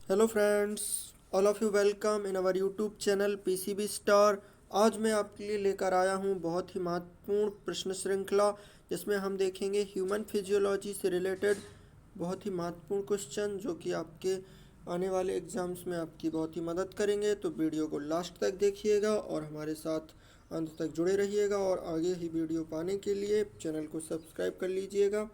Hello friends, all of you welcome in our YouTube channel PCB star. आज मैं आपके लिए लेकर आया हूँ बहुत ही महत्वपूर्ण प्रश्न श्रृंखला, जिसमें हम देखेंगे ह्यूमन फिजियोलॉजी से रिलेटेड बहुत ही महत्वपूर्ण क्वेश्चन, जो कि आपके आने वाले एग्ज़ाम्स में आपकी बहुत ही मदद करेंगे। तो वीडियो को लास्ट तक देखिएगा और हमारे साथ अंत तक जुड़े रहिएगा, और आगे ही वीडियो पाने के लिए चैनल को सब्सक्राइब कर लीजिएगा।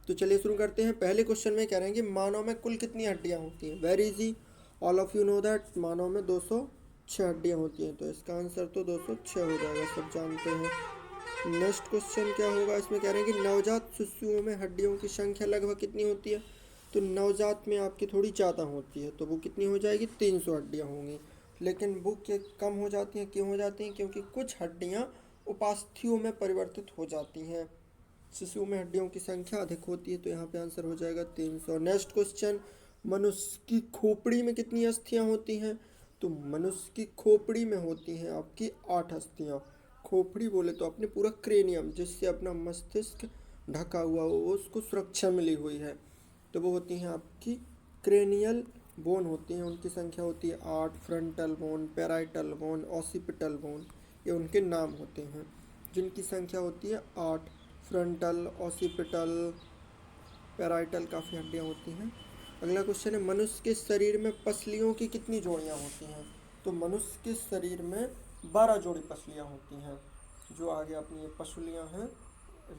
तो चलिए शुरू करते हैं। पहले क्वेश्चन में कह रहे हैं कि मानव में कुल कितनी हड्डियां होती हैं। Very easy, all of you know that मानव में 206 हड्डियां होती हैं, तो इसका आंसर तो 206 हो जाएगा, सब जानते हैं। नेक्स्ट क्वेश्चन क्या होगा, इसमें कह रहे हैं कि नवजात शिशुओं में हड्डियों की संख्या लगभग कितनी होती है। तो नवजात में आपकी थोड़ी ज़्यादा होती है, तो वो कितनी हो जाएगी, 300 हड्डियाँ होंगी। लेकिन वो क्या कम हो जाती हैं, क्यों हो जाती हैं, क्योंकि कुछ हड्डियाँ उपास्थियों में परिवर्तित हो जाती हैं। शिशु में हड्डियों की संख्या अधिक होती है, तो यहाँ पे आंसर हो जाएगा 300। नेक्स्ट क्वेश्चन, मनुष्य की खोपड़ी में कितनी अस्थियाँ होती हैं। तो मनुष्य की खोपड़ी में होती हैं आपकी 8 अस्थियाँ। खोपड़ी बोले तो अपने पूरा क्रेनियम, जिससे अपना मस्तिष्क ढका हुआ हो, उसको सुरक्षा मिली हुई है, तो वो होती हैं आपकी क्रेनियल बोन होती हैं। उनकी संख्या होती है 8। Frontal bone, parietal bone, occipital bone, ये उनके नाम होते हैं, जिनकी संख्या होती है 8। फ्रंटल, ऑसिपिटल, पैराइटल काफ़ी हड्डियाँ होती हैं। अगला क्वेश्चन है, मनुष्य के शरीर में पसलियों की कितनी जोड़ियाँ होती हैं। तो मनुष्य के शरीर में 12 जोड़ी पसलियाँ होती हैं। जो आगे अपनी ये पसलियाँ हैं,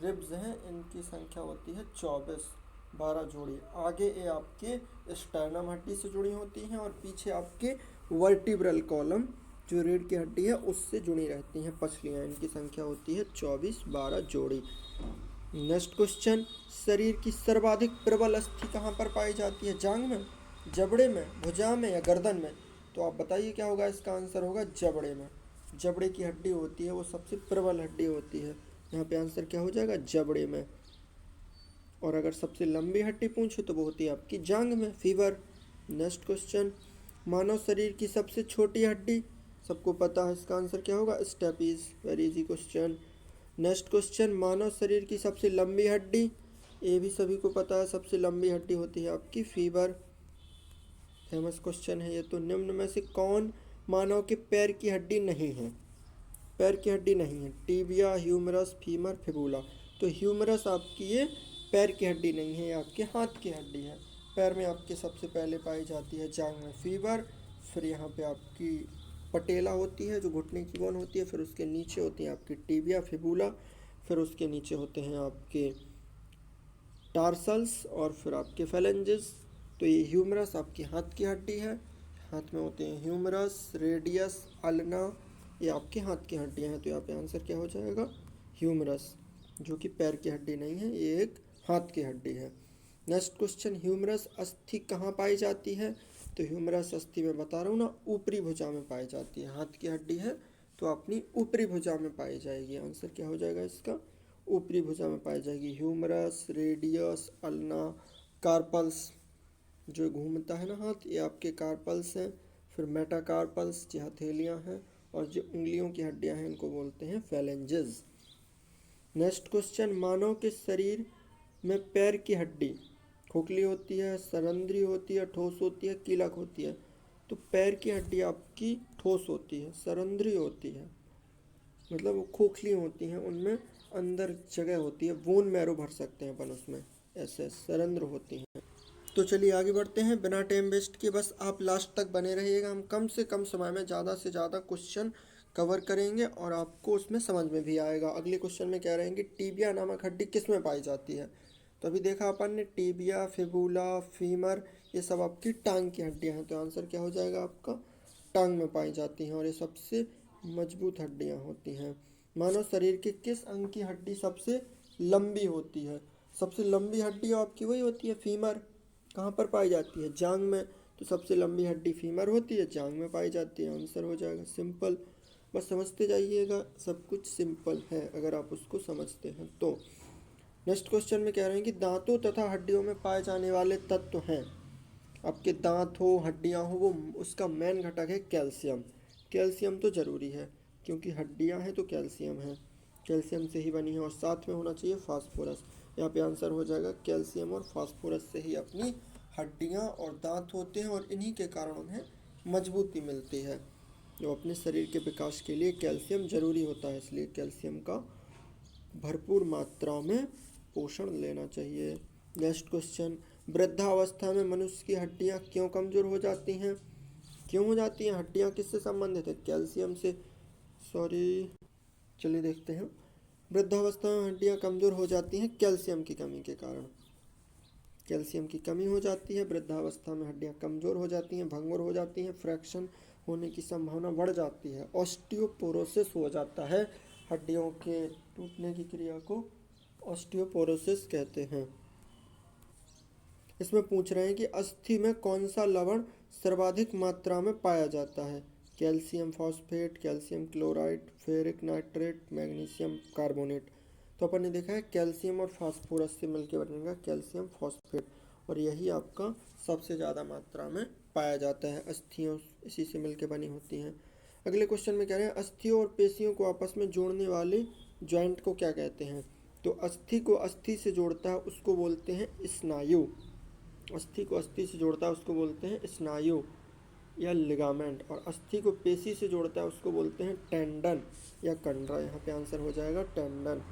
रिब्स हैं, इनकी संख्या होती है 24। 12 जोड़ी आगे ये आपके स्टर्नम हड्डी से जुड़ी होती हैं, और पीछे आपके वर्टिब्रल कॉलम जो रीढ़ की हड्डी है उससे जुड़ी रहती हैं पसलियाँ। इनकी संख्या होती है 24, 12 जोड़ी। नेक्स्ट क्वेश्चन, शरीर की सर्वाधिक प्रबल अस्थि कहाँ पर पाई जाती है। जांग में, जबड़े में, भुजा में, या गर्दन में। तो आप बताइए क्या होगा, इसका आंसर होगा जबड़े में। जबड़े की हड्डी होती है वो सबसे प्रबल हड्डी होती है। यहाँ पे आंसर क्या हो जाएगा, जबड़े में। और अगर सबसे लंबी हड्डी पूछे तो वो होती है आपकी जांग में, फीवर। नेक्स्ट क्वेश्चन, मानव शरीर की सबसे छोटी हड्डी, सबको पता है इसका आंसर क्या होगा, stapes. Very easy question. Next question, मानव शरीर की सबसे लंबी हड्डी, ये भी सभी को पता है, सबसे लंबी हड्डी होती है आपकी फीवर। फेमस क्वेश्चन है ये तो। निम्न में से कौन मानव के पैर की हड्डी नहीं है। पैर की हड्डी नहीं है, टीबिया, ह्यूमरस, फीमर, फिबुला। तो ह्यूमरस आपकी ये पैर की हड्डी नहीं है, ये आपके हाथ की हड्डी है। पैर में आपके सबसे पहले पाई जाती है जांग में फीवर, फिर यहाँ पे आपकी पटेला होती है जो घुटने की बोन होती है, फिर उसके नीचे होती है आपकी टीबिया, फिबुला, फिर उसके नीचे होते हैं आपके टार्सल्स, और फिर आपके फेलेंजेस। तो ये ह्यूमरस आपकी हाथ की हड्डी है। हाथ में होते हैं ह्यूमरस, रेडियस, अल्ना, ये आपके हाथ की हड्डियाँ हैं। तो यहाँ पे आंसर क्या हो जाएगा, ह्यूमरस, जो कि पैर की हड्डी नहीं है, ये एक हाथ की हड्डी है। नेक्स्ट क्वेश्चन, ह्यूमरस अस्थि कहाँ पाई जाती है। तो ह्यूमरस अस्थि मैं बता रहा हूँ ना, ऊपरी भुजा में पाई जाती है। हाथ की हड्डी है तो अपनी ऊपरी भुजा में पाई जाएगी। आंसर क्या हो जाएगा इसका, ऊपरी भुजा में पाई जाएगी। ह्यूमरस, रेडियस, अल्ना, कार्पल्स, जो घूमता है ना हाथ, ये आपके कार्पल्स हैं। फिर मेटाकार्पल्स, जो हथेलियाँ हैं, और जो उंगलियों की हड्डियाँ हैं इनको बोलते हैं फेलेंजेस। नेक्स्ट क्वेश्चन, मानव के शरीर में पैर की हड्डी खोखली होती है, सरंध्री होती है, ठोस होती है, कीलक होती है। तो पैर की हड्डी आपकी ठोस होती है, सरंध्री होती है, मतलब वो खोखली होती हैं, उनमें अंदर जगह होती है, बोन मैरो भर सकते हैं अपन उसमें, ऐसे सरंध्र होती हैं। तो चलिए आगे बढ़ते हैं बिना टाइम वेस्ट किए, बस आप लास्ट तक बने रहिएगा। हम कम से कम समय में ज़्यादा से ज़्यादा क्वेश्चन कवर करेंगे और आपको उसमें समझ में भी आएगा। अगले क्वेश्चन में कह रहे हैं कि टीबिया नामक हड्डी किस में पाई जाती है। तो अभी देखा अपन ने, टीबिया, फिबुला, फीमर, ये सब आपकी टांग की हड्डियाँ हैं। तो आंसर क्या हो जाएगा आपका, टांग में पाई जाती हैं, और ये सबसे मजबूत हड्डियाँ होती हैं। मानव शरीर के किस अंग की हड्डी सबसे लंबी होती है। सबसे लंबी हड्डी आपकी वही होती है फीमर। कहाँ पर पाई जाती है, जांग में। तो सबसे लंबी हड्डी फीमर होती है, जांग में पाई जाती है। आंसर हो जाएगा सिंपल। बस समझते जाइएगा, सब कुछ सिंपल है अगर आप उसको समझते हैं तो। नेक्स्ट क्वेश्चन में कह रहे हैं कि दांतों तथा हड्डियों में पाए जाने वाले तत्व हैं। आपके दांत हो, हड्डियां हो, वो उसका मेन घटक है कैल्शियम। कैल्शियम तो ज़रूरी है, क्योंकि हड्डियां हैं तो कैल्शियम है, कैल्शियम से ही बनी है। और साथ में होना चाहिए फास्फोरस। यहाँ पे आंसर हो जाएगा कैल्शियम और फास्फोरस से ही अपनी हड्डियाँ और दांत होते हैं और इन्हीं के कारण उन्हें मजबूती मिलती है। जो अपने शरीर के विकास के लिए कैल्शियम जरूरी होता है, इसलिए कैल्शियम का भरपूर मात्रा में पोषण लेना चाहिए। नेक्स्ट क्वेश्चन, वृद्धावस्था में मनुष्य की हड्डियां क्यों कमज़ोर हो जाती हैं? क्यों हो जाती हैं? हड्डियां किससे संबंधित है? कैल्शियम से। सॉरी, चलिए देखते हैं। वृद्धावस्था में हड्डियां कमज़ोर हो जाती हैं कैल्शियम की कमी के कारण। कैल्शियम की कमी हो जाती है, वृद्धावस्था में हड्डियां कमज़ोर हो जाती हैं, भंगुर हो जाती हैं, फ्रैक्शन होने की संभावना बढ़ जाती है, ऑस्टियोपोरोसिस हो जाता है। हड्डियों के टूटने की क्रिया को ऑस्टियोपोरोसिस कहते हैं। इसमें पूछ रहे हैं कि अस्थि में कौन सा लवण सर्वाधिक मात्रा में पाया जाता है? Calcium phosphate, calcium chloride, ferric nitrate, magnesium carbonate. तो अपन ने देखा है कैल्शियम और फास्फोरस से मिलकर बनेगा कैल्शियम फॉस्फेट, और यही आपका सबसे ज़्यादा मात्रा में पाया जाता है। अस्थियों इसी से मिलकर बनी होती हैं। अगले क्वेश्चन में कह रहे हैं अस्थियों और पेशियों को आपस में जोड़ने वाले जॉइंट को क्या कहते हैं? तो अस्थि को अस्थि से जोड़ता है उसको बोलते हैं स्नायु। अस्थि को अस्थि से जोड़ता है उसको बोलते हैं स्नायु या लिगामेंट, और अस्थि को पेशी से जोड़ता है उसको बोलते हैं टेंडन या कंडरा। यहाँ पे आंसर हो जाएगा टेंडन।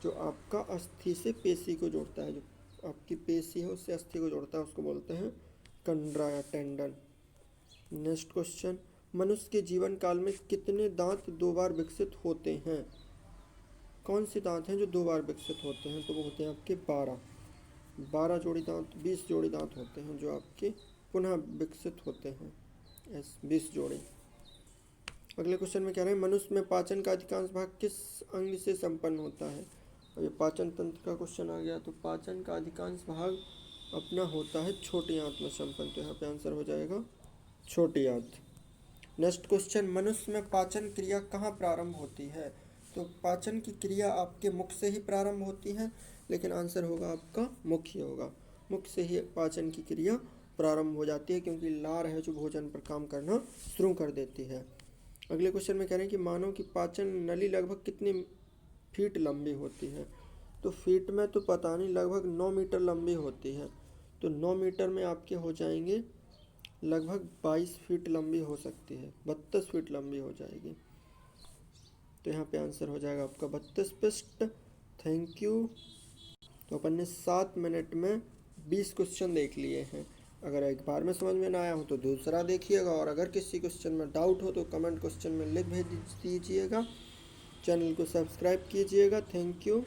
जो आपका अस्थि से पेशी को जोड़ता है, जो आपकी पेशी है उससे अस्थि को जोड़ता है उसको बोलते हैं कंडरा या टेंडन। नेक्स्ट क्वेश्चन, मनुष्य के जीवन काल में कितने दांत 2 बार विकसित होते हैं? कौन से दांत हैं जो 2 बार विकसित होते हैं? तो वो होते हैं आपके 12 जोड़ी दांत, 20 जोड़ी दांत होते हैं जो आपके पुनः विकसित होते हैं। 20 जोड़ी। अगले क्वेश्चन में कह रहे हैं मनुष्य में पाचन का अधिकांश भाग किस अंग से संपन्न होता है? और ये पाचन तंत्र का क्वेश्चन आ गया, तो पाचन का अधिकांश भाग अपना होता है छोटी आंत में संपन्न, तो यहाँ पे आंसर हो जाएगा छोटी आंत। नेक्स्ट क्वेश्चन, मनुष्य में पाचन क्रिया कहाँ प्रारंभ होती है? तो पाचन की क्रिया आपके मुख से ही प्रारंभ होती है, लेकिन आंसर होगा आपका मुख ही होगा। मुख से ही पाचन की क्रिया प्रारंभ हो जाती है, क्योंकि लार है जो भोजन पर काम करना शुरू कर देती है। अगले क्वेश्चन में कह रहे हैं कि मानव की पाचन नली लगभग कितनी फीट लंबी होती है? तो फीट में तो पता नहीं, लगभग 9 मीटर लंबी होती है। तो 9 मीटर में आपके हो जाएंगे लगभग 22 फीट लंबी हो सकती है, 32 फीट लंबी हो जाएगी। तो यहाँ पे आंसर हो जाएगा आपका 32 पृष्ठ। Thank you. तो अपन ने 7 मिनट में 20 क्वेश्चन देख लिए हैं। अगर एक बार में समझ में ना आया हो तो दूसरा देखिएगा, और अगर किसी क्वेश्चन में डाउट हो तो कमेंट क्वेश्चन में लिख भेज दीजिएगा। चैनल को सब्सक्राइब कीजिएगा। Thank you.